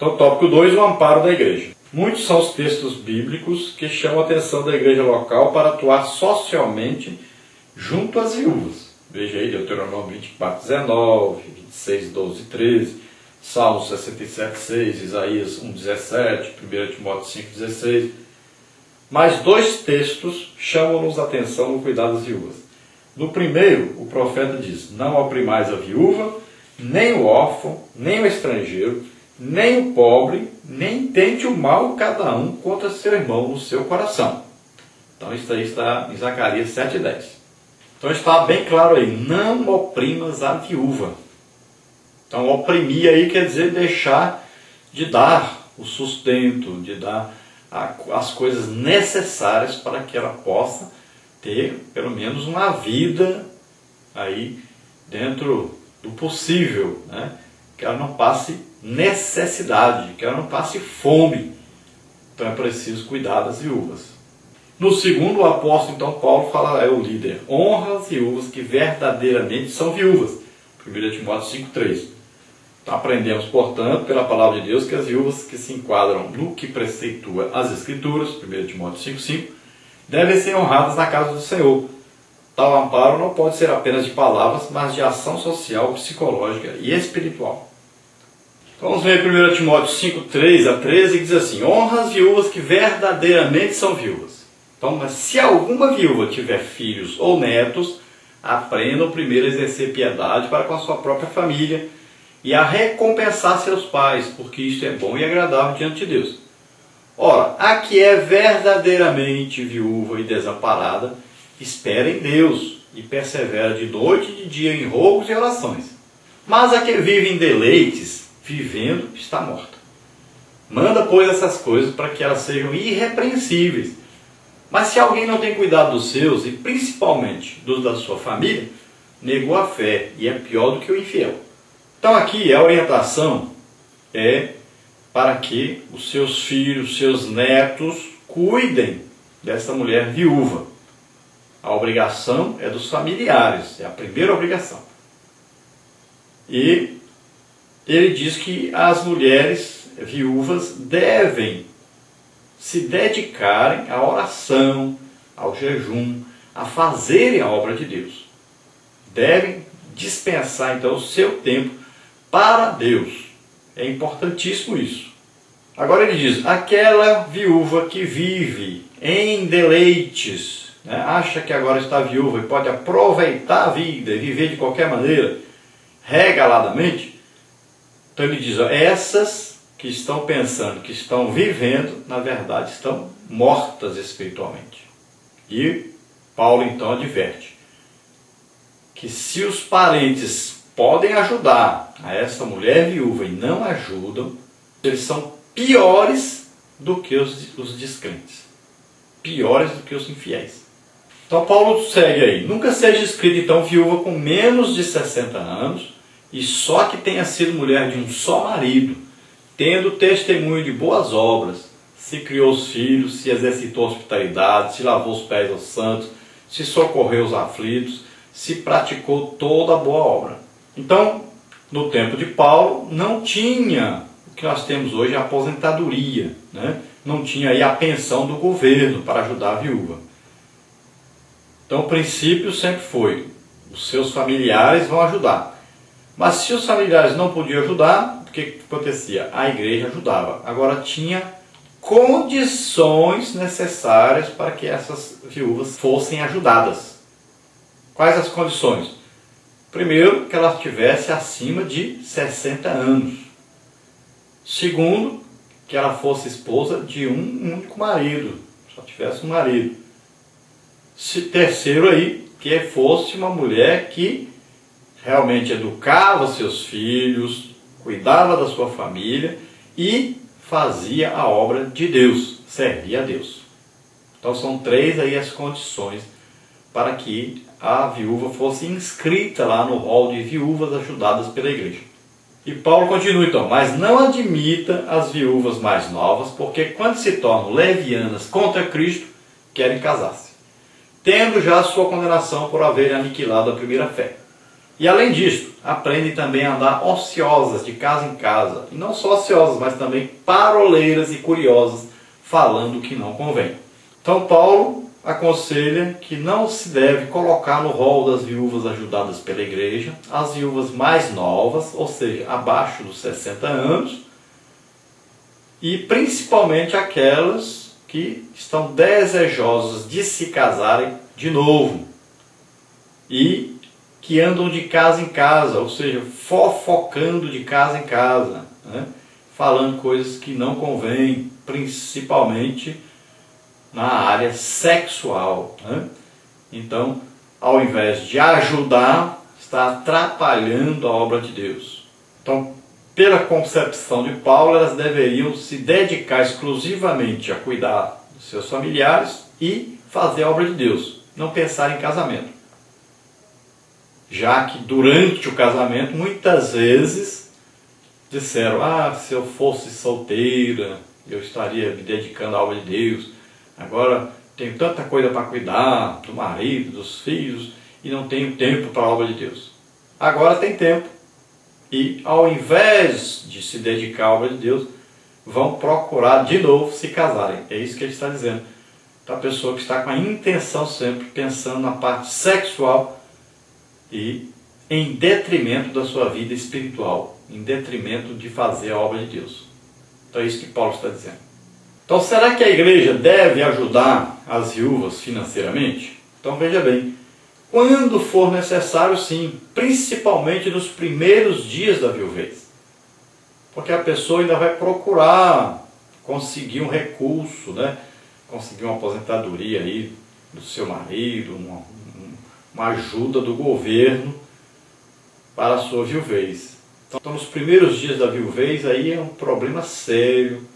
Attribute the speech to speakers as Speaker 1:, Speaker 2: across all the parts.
Speaker 1: Então, tópico 2, o amparo da igreja. Muitos são os textos bíblicos que chamam a atenção da igreja local para atuar socialmente junto às viúvas. Veja aí, Deuteronômio 24, 19, 26, 12 e 13, Salmos 67, 6, Isaías 1, 17, 1 Timóteo 5, 16. Mas dois textos chamam-nos a atenção no cuidado das viúvas. No primeiro, o profeta diz: não oprimais a viúva, nem o órfão, nem o estrangeiro, nem o pobre, nem tente o mal cada um contra seu irmão no seu coração. Então isso aí está em Zacarias 7,10. Então está bem claro aí: não oprimas a viúva. Então oprimir aí quer dizer deixar de dar o sustento, de dar as coisas necessárias para que ela possa ter pelo menos uma vida aí dentro do possível, né? Que ela não passe necessidade, que ela não passe fome. Então é preciso cuidar das viúvas. No segundo, o apóstolo, então, Paulo fala, é o líder: honra as viúvas que verdadeiramente são viúvas. 1 Timóteo 5,3. Então aprendemos, portanto, pela palavra de Deus, que as viúvas que se enquadram no que preceitua as Escrituras, 1 Timóteo 5,5, devem ser honradas na casa do Senhor. Tal amparo não pode ser apenas de palavras, mas de ação social, psicológica e espiritual. Vamos ver 1 Timóteo 5, 3 a 13, que diz assim: honra as viúvas que verdadeiramente são viúvas. Então, mas se alguma viúva tiver filhos ou netos, aprendam primeiro a exercer piedade para com a sua própria família e a recompensar seus pais, porque isto é bom e agradável diante de Deus. Ora, a que é verdadeiramente viúva e desamparada, espera em Deus e persevera de noite e de dia em rogos e orações. Mas a que vive em deleites, vivendo, está morta. Manda, pois, essas coisas para que elas sejam irrepreensíveis. Mas se alguém não tem cuidado dos seus, e principalmente dos da sua família, negou a fé e é pior do que o infiel. Então aqui a orientação é para que os seus filhos, seus netos, cuidem dessa mulher viúva. A obrigação é dos familiares, é a primeira obrigação. E ele diz que as mulheres viúvas devem se dedicarem à oração, ao jejum, a fazerem a obra de Deus. Devem dispensar então o seu tempo para Deus. É importantíssimo isso. Agora ele diz: aquela viúva que vive em deleites, né, acha que agora está viúva e pode aproveitar a vida e viver de qualquer maneira, regaladamente. Então ele diz: ó, essas que estão pensando, que estão vivendo, na verdade estão mortas espiritualmente. E Paulo então adverte que se os parentes podem ajudar a essa mulher viúva e não ajudam, eles são piores do que os descrentes, piores do que os infiéis. Então Paulo segue aí: nunca seja escrito então viúva com menos de 60 anos e só que tenha sido mulher de um só marido, tendo testemunho de boas obras, se criou os filhos, se exercitou a hospitalidade, se lavou os pés aos santos, se socorreu os aflitos, se praticou toda a boa obra. Então, no tempo de Paulo, não tinha o que nós temos hoje, a aposentadoria, né? Não tinha aí a pensão do governo para ajudar a viúva. Então o princípio sempre foi: os seus familiares vão ajudar. Mas se os familiares não podiam ajudar, o que acontecia? A igreja ajudava. Agora tinha condições necessárias para que essas viúvas fossem ajudadas. Quais as condições? Primeiro, que ela estivesse acima de 60 anos. Segundo, que ela fosse esposa de um único marido, só tivesse um marido. Terceiro aí, que fosse uma mulher que realmente educava seus filhos, cuidava da sua família e fazia a obra de Deus, servia a Deus. Então são três aí as condições para que a viúva fosse inscrita lá no rol de viúvas ajudadas pela igreja. E Paulo continua então: mas não admita as viúvas mais novas, porque quando se tornam levianas contra Cristo, querem casar-se, tendo já a sua condenação por haverem aniquilado a primeira fé. E além disso, aprendem também a andar ociosas de casa em casa. E não só ociosas, mas também paroleiras e curiosas, falando o que não convém. Então Paulo aconselha que não se deve colocar no rol das viúvas ajudadas pela igreja as viúvas mais novas, ou seja, abaixo dos 60 anos, e principalmente aquelas que estão desejosas de se casarem de novo e que andam de casa em casa, ou seja, fofocando de casa em casa, né? Falando coisas que não convêm, principalmente na área sexual, né? Então, ao invés de ajudar, está atrapalhando a obra de Deus. Então, pela concepção de Paulo, elas deveriam se dedicar exclusivamente a cuidar dos seus familiares e fazer a obra de Deus, não pensar em casamento. Já que durante o casamento, muitas vezes, disseram, se eu fosse solteira, eu estaria me dedicando à obra de Deus. Agora tenho tanta coisa para cuidar do marido, dos filhos, e não tenho tempo para a obra de Deus. Agora tem tempo. E ao invés de se dedicar à obra de Deus, vão procurar de novo se casarem. É isso que ele está dizendo. Para a pessoa que está com a intenção sempre, pensando na parte sexual e em detrimento da sua vida espiritual, em detrimento de fazer a obra de Deus. Então é isso que Paulo está dizendo. Então será que a igreja deve ajudar as viúvas financeiramente? Então veja bem, quando for necessário sim, principalmente nos primeiros dias da viuvez. Porque a pessoa ainda vai procurar conseguir um recurso, né? Conseguir uma aposentadoria aí do seu marido, uma ajuda do governo para a sua viuvez. Então nos primeiros dias da viuvez aí é um problema sério.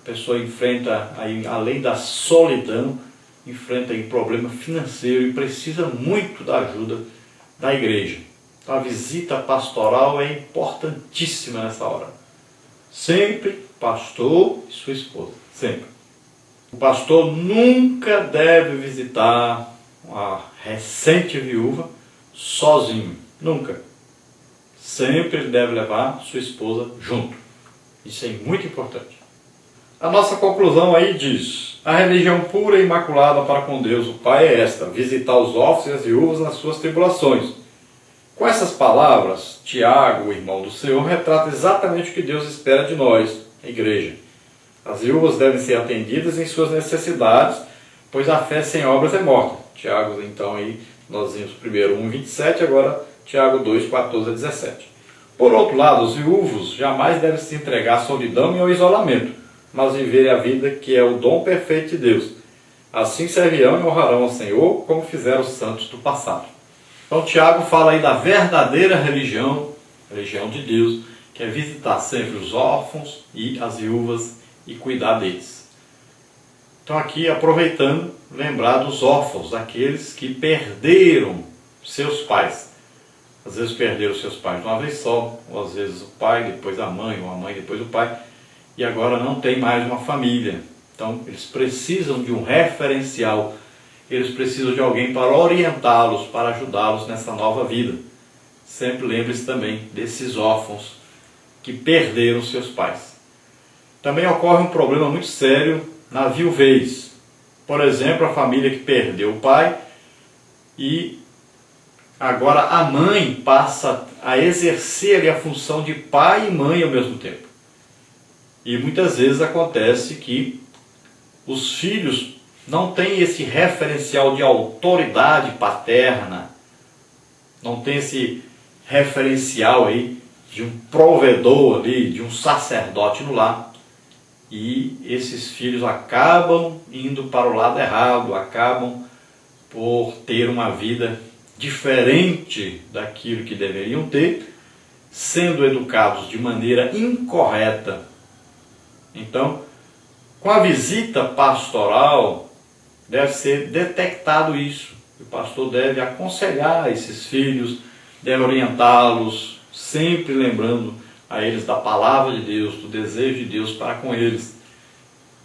Speaker 1: A pessoa enfrenta, aí, além da solidão, enfrenta aí problema financeiro e precisa muito da ajuda da igreja. Então a visita pastoral é importantíssima nessa hora. Sempre pastor e sua esposa, sempre. O pastor nunca deve visitar uma recente viúva sozinho, nunca. Sempre ele deve levar sua esposa junto. Isso é muito importante. A nossa conclusão aí diz: a religião pura e imaculada para com Deus o Pai é esta, visitar os órfãos e as viúvas nas suas tribulações. Com essas palavras, Tiago, o irmão do Senhor, retrata exatamente o que Deus espera de nós, a igreja. As viúvas devem ser atendidas em suas necessidades, pois a fé sem obras é morta. Tiago, então, aí nós vimos primeiro 1:27, agora Tiago 2:14-17. Por outro lado, os viúvos jamais devem se entregar à solidão e ao isolamento, mas viverem a vida que é o dom perfeito de Deus. Assim servirão e honrarão ao Senhor, como fizeram os santos do passado. Então Tiago fala aí da verdadeira religião, religião de Deus, que é visitar sempre os órfãos e as viúvas e cuidar deles. Então aqui, aproveitando, lembrar dos órfãos, daqueles que perderam seus pais. Às vezes perderam seus pais de uma vez só, ou às vezes o pai, depois a mãe, ou a mãe, depois o pai, e agora não tem mais uma família. Então eles precisam de um referencial, eles precisam de alguém para orientá-los, para ajudá-los nessa nova vida. Sempre lembre-se também desses órfãos que perderam seus pais. Também ocorre um problema muito sério na viuvez. Por exemplo, a família que perdeu o pai e agora a mãe passa a exercer ali a função de pai e mãe ao mesmo tempo. E muitas vezes acontece que os filhos não têm esse referencial de autoridade paterna, não tem esse referencial aí de um provedor ali, de um sacerdote no lar. E esses filhos acabam indo para o lado errado, acabam por ter uma vida diferente daquilo que deveriam ter, sendo educados de maneira incorreta. Então, com a visita pastoral, deve ser detectado isso. O pastor deve aconselhar esses filhos, deve orientá-los, sempre lembrando a eles da palavra de Deus, do desejo de Deus para com eles.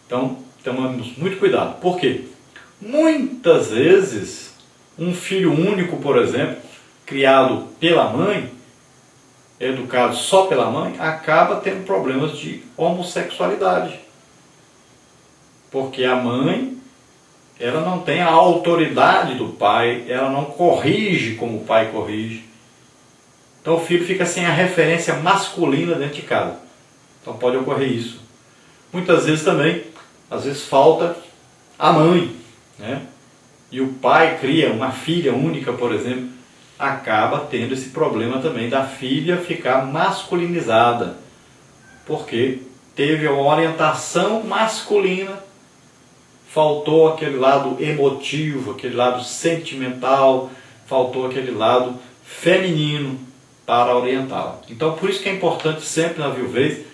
Speaker 1: Então, tomamos muito cuidado. Por quê? Muitas vezes, um filho único, por exemplo, criado pela mãe, educado só pela mãe, acaba tendo problemas de homossexualidade. Porque a mãe, ela não tem a autoridade do pai, ela não corrige como o pai corrige. Então o filho fica sem a referência masculina dentro de casa. Então pode ocorrer isso. Muitas vezes também, às vezes falta a mãe, né? E o pai cria uma filha única, por exemplo, acaba tendo esse problema também da filha ficar masculinizada, porque teve uma orientação masculina, faltou aquele lado emotivo, aquele lado sentimental, faltou aquele lado feminino para orientá-la. Então por isso que é importante sempre na viuvez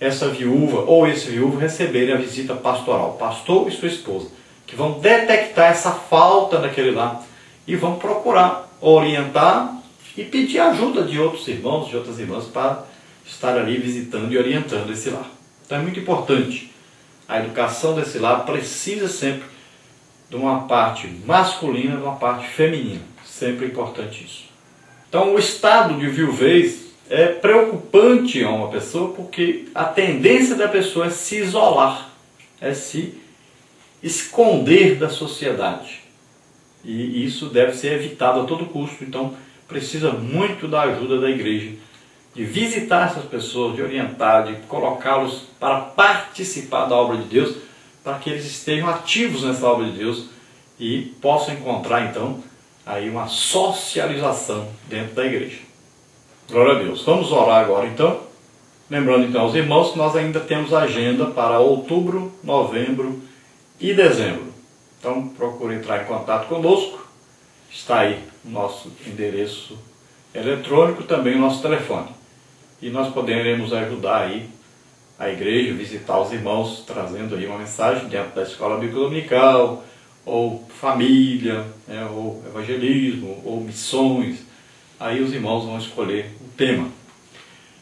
Speaker 1: essa viúva ou esse viúvo receberem a visita pastoral, pastor e sua esposa, que vão detectar essa falta naquele lar e vão procurar orientar e pedir ajuda de outros irmãos, de outras irmãs, para estar ali visitando e orientando esse lar. Então é muito importante. A educação desse lar precisa sempre de uma parte masculina e de uma parte feminina. Sempre é importante isso. Então o estado de viuvez é preocupante a uma pessoa, porque a tendência da pessoa é se isolar, é se esconder da sociedade. E isso deve ser evitado a todo custo. Então precisa muito da ajuda da igreja, de visitar essas pessoas, de orientar, de colocá-los para participar da obra de Deus, para que eles estejam ativos nessa obra de Deus e possam encontrar então aí uma socialização dentro da igreja. Glória a Deus. Vamos orar agora então. Lembrando então aos irmãos que nós ainda temos agenda para outubro, novembro e dezembro. Então procure entrar em contato conosco. Está aí o nosso endereço eletrônico, também o nosso telefone. E nós poderemos ajudar aí a igreja, visitar os irmãos, trazendo aí uma mensagem dentro da escola bíblica dominical, ou família, ou evangelismo, ou missões. Aí os irmãos vão escolher o tema.